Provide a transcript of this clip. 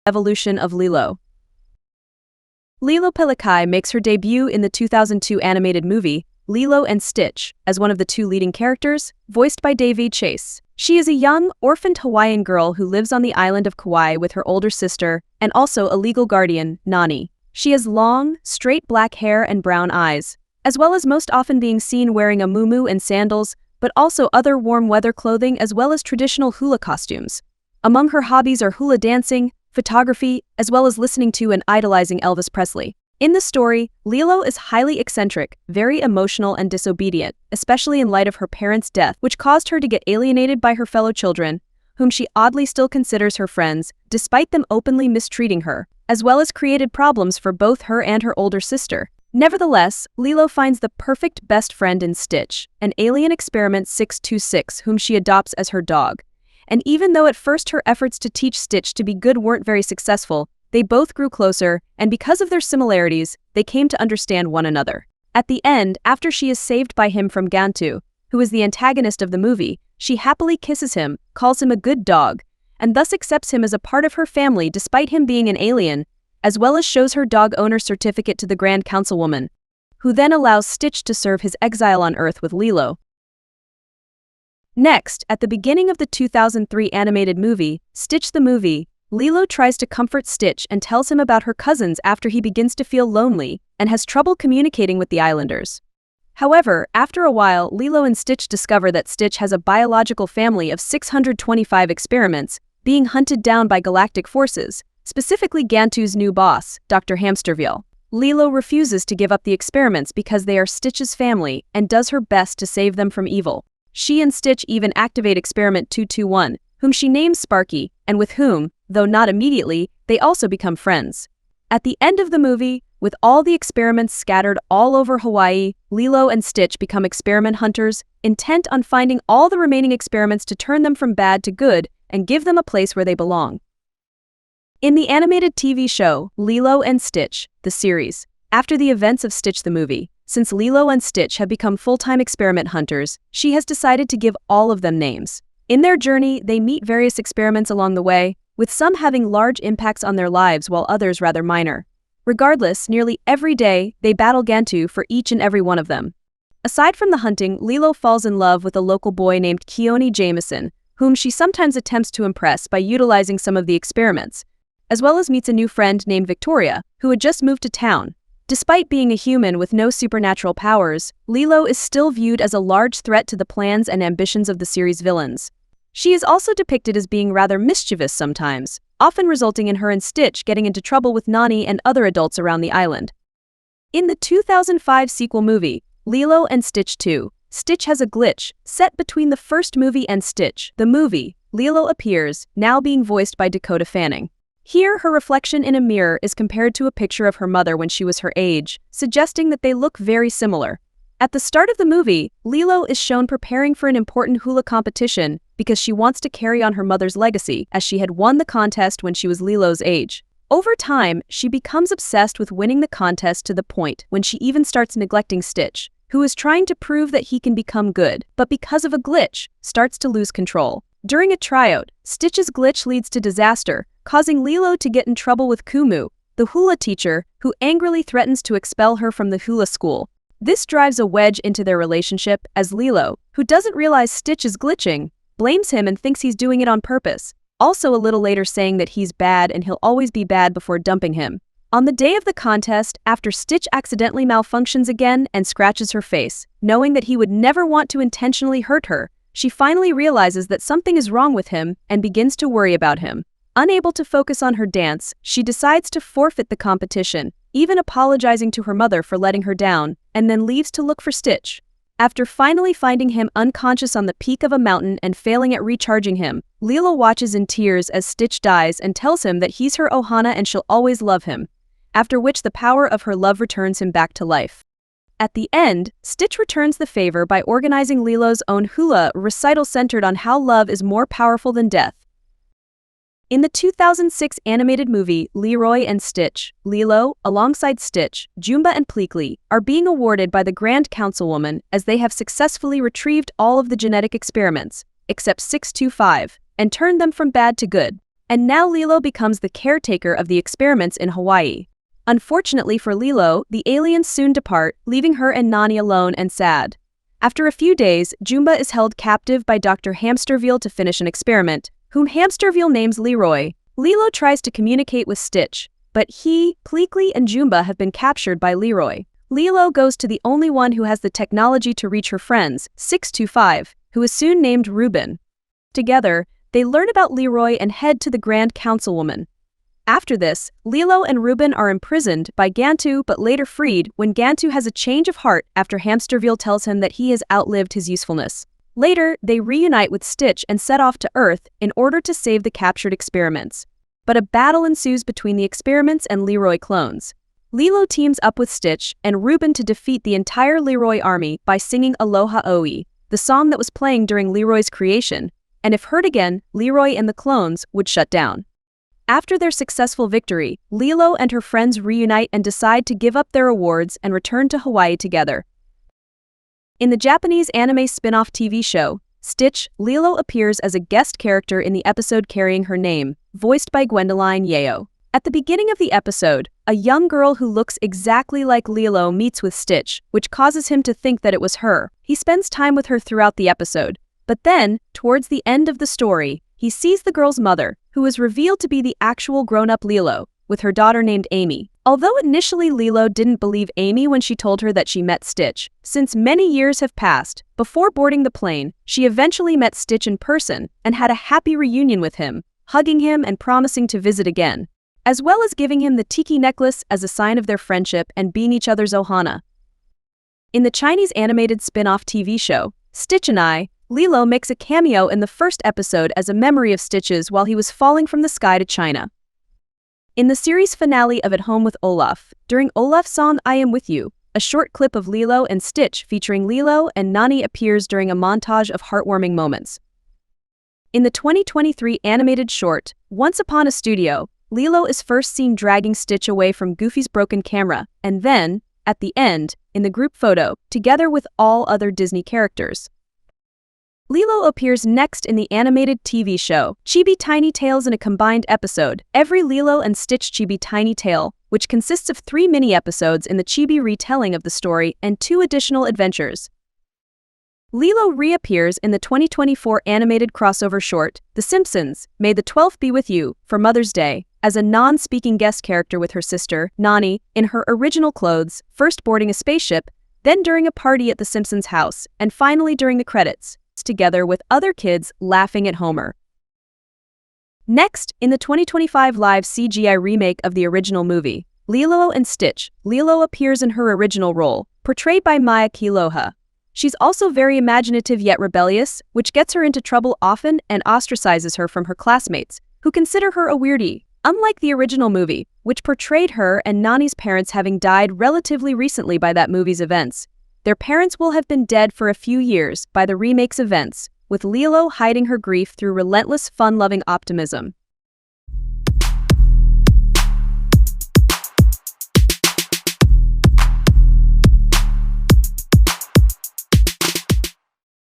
Evolution of Lilo. Lilo Pelekai makes her debut in the 2002 animated movie, Lilo and Stitch, as one of the two leading characters, voiced by Davy Chase. She is a young, orphaned Hawaiian girl who lives on the island of Kauai with her older sister, and also a legal guardian, Nani. She has long, straight black hair and brown eyes, as well as most often being seen wearing a muumuu and sandals, but also other warm weather clothing as well as traditional hula costumes. Among her hobbies are hula dancing, photography, as well as listening to and idolizing Elvis Presley. In the story, Lilo is highly eccentric, very emotional and disobedient, especially in light of her parents' death, which caused her to get alienated by her fellow children, whom she oddly still considers her friends, despite them openly mistreating her, as well as created problems for both her and her older sister. Nevertheless, Lilo finds the perfect best friend in Stitch, an alien experiment 626 whom she adopts as her dog. And even though at first her efforts to teach Stitch to be good weren't very successful, they both grew closer, and because of their similarities, they came to understand one another. At the end, after she is saved by him from Gantu, who is the antagonist of the movie, she happily kisses him, calls him a good dog, and thus accepts him as a part of her family despite him being an alien, as well as shows her dog owner certificate to the Grand Councilwoman, who then allows Stitch to serve his exile on Earth with Lilo. Next, at the beginning of the 2003 animated movie, Stitch the Movie, Lilo tries to comfort Stitch and tells him about her cousins after he begins to feel lonely and has trouble communicating with the islanders. However, after a while, Lilo and Stitch discover that Stitch has a biological family of 625 experiments being hunted down by galactic forces, specifically Gantu's new boss, Dr. Hamsterville. Lilo refuses to give up the experiments because they are Stitch's family and does her best to save them from evil. She and Stitch even activate Experiment 221, whom she names Sparky, and with whom, though not immediately, they also become friends. At the end of the movie, with all the experiments scattered all over Hawaii, Lilo and Stitch become experiment hunters, intent on finding all the remaining experiments to turn them from bad to good and give them a place where they belong. In the animated TV show, Lilo and Stitch, the series, after the events of Stitch the Movie, since Lilo and Stitch have become full-time experiment hunters, she has decided to give all of them names. In their journey, they meet various experiments along the way, with some having large impacts on their lives while others rather minor. Regardless, nearly every day, they battle Gantu for each and every one of them. Aside from the hunting, Lilo falls in love with a local boy named Keone Jameson, whom she sometimes attempts to impress by utilizing some of the experiments, as well as meets a new friend named Victoria, who had just moved to town. Despite being a human with no supernatural powers, Lilo is still viewed as a large threat to the plans and ambitions of the series' villains. She is also depicted as being rather mischievous sometimes, often resulting in her and Stitch getting into trouble with Nani and other adults around the island. In the 2005 sequel movie, Lilo and Stitch 2, Stitch has a glitch set between the first movie and Stitch the Movie. Lilo appears, now being voiced by Dakota Fanning. Here, her reflection in a mirror is compared to a picture of her mother when she was her age, suggesting that they look very similar. At the start of the movie, Lilo is shown preparing for an important hula competition because she wants to carry on her mother's legacy, as she had won the contest when she was Lilo's age. Over time, she becomes obsessed with winning the contest to the point when she even starts neglecting Stitch, who is trying to prove that he can become good, but because of a glitch, starts to lose control. During a tryout, Stitch's glitch leads to disaster, causing Lilo to get in trouble with Kumu, the hula teacher, who angrily threatens to expel her from the hula school. This drives a wedge into their relationship, as Lilo, who doesn't realize Stitch is glitching, blames him and thinks he's doing it on purpose, also a little later saying that he's bad and he'll always be bad before dumping him. On the day of the contest, after Stitch accidentally malfunctions again and scratches her face, knowing that he would never want to intentionally hurt her, she finally realizes that something is wrong with him and begins to worry about him. Unable to focus on her dance, she decides to forfeit the competition, even apologizing to her mother for letting her down, and then leaves to look for Stitch. After finally finding him unconscious on the peak of a mountain and failing at recharging him, Lilo watches in tears as Stitch dies and tells him that he's her ohana and she'll always love him, after which the power of her love returns him back to life. At the end, Stitch returns the favor by organizing Lilo's own hula recital centered on how love is more powerful than death. In the 2006 animated movie Leroy and Stitch, Lilo, alongside Stitch, Jumba and Pleakley, are being awarded by the Grand Councilwoman as they have successfully retrieved all of the genetic experiments, except 625, and turned them from bad to good. And now Lilo becomes the caretaker of the experiments in Hawaii. Unfortunately for Lilo, the aliens soon depart, leaving her and Nani alone and sad. After a few days, Jumba is held captive by Dr. Hamsterville to finish an experiment, whom Hamsterville names Leroy. Lilo tries to communicate with Stitch, but he, Pleakley, and Jumba have been captured by Leroy. Lilo goes to the only one who has the technology to reach her friends, 625, who is soon named Reuben. Together, they learn about Leroy and head to the Grand Councilwoman. After this, Lilo and Reuben are imprisoned by Gantu but later freed when Gantu has a change of heart after Hamsterville tells him that he has outlived his usefulness. Later, they reunite with Stitch and set off to Earth in order to save the captured experiments. But a battle ensues between the experiments and Leroy clones. Lilo teams up with Stitch and Reuben to defeat the entire Leroy army by singing Aloha Oe, the song that was playing during Leroy's creation, and if heard again, Leroy and the clones would shut down. After their successful victory, Lilo and her friends reunite and decide to give up their awards and return to Hawaii together. In the Japanese anime spin-off TV show, Stitch, Lilo appears as a guest character in the episode carrying her name, voiced by Gwendoline Yeo. At the beginning of the episode, a young girl who looks exactly like Lilo meets with Stitch, which causes him to think that it was her. He spends time with her throughout the episode, but then, towards the end of the story, he sees the girl's mother, who is revealed to be the actual grown-up Lilo, with her daughter named Amy. Although initially Lilo didn't believe Amy when she told her that she met Stitch, since many years have passed, before boarding the plane, she eventually met Stitch in person and had a happy reunion with him, hugging him and promising to visit again, as well as giving him the tiki necklace as a sign of their friendship and being each other's ohana. In the Chinese animated spin-off TV show, Stitch and I, Lilo makes a cameo in the first episode as a memory of Stitch's while he was falling from the sky to China. In the series finale of At Home with Olaf, during Olaf's song I Am With You, a short clip of Lilo and Stitch featuring Lilo and Nani appears during a montage of heartwarming moments. In the 2023 animated short, Once Upon a Studio, Lilo is first seen dragging Stitch away from Goofy's broken camera, and then, at the end, in the group photo, together with all other Disney characters. Lilo appears next in the animated TV show, Chibi Tiny Tales in a combined episode, Every Lilo and Stitch Chibi Tiny Tale, which consists of 3 mini-episodes in the Chibi retelling of the story and 2 additional adventures. Lilo reappears in the 2024 animated crossover short, The Simpsons, May the 12th Be With You, for Mother's Day, as a non-speaking guest character with her sister, Nani, in her original clothes, first boarding a spaceship, then during a party at the Simpsons' house, and finally during the credits, together with other kids laughing at Homer. Next, in the 2025 live CGI remake of the original movie, Lilo and Stitch, Lilo appears in her original role, portrayed by Maya Kealoha. She's also very imaginative yet rebellious, which gets her into trouble often and ostracizes her from her classmates, who consider her a weirdie. Unlike the original movie, which portrayed her and Nani's parents having died relatively recently by that movie's events, their parents will have been dead for a few years by the remake's events, with Lilo hiding her grief through relentless fun-loving optimism.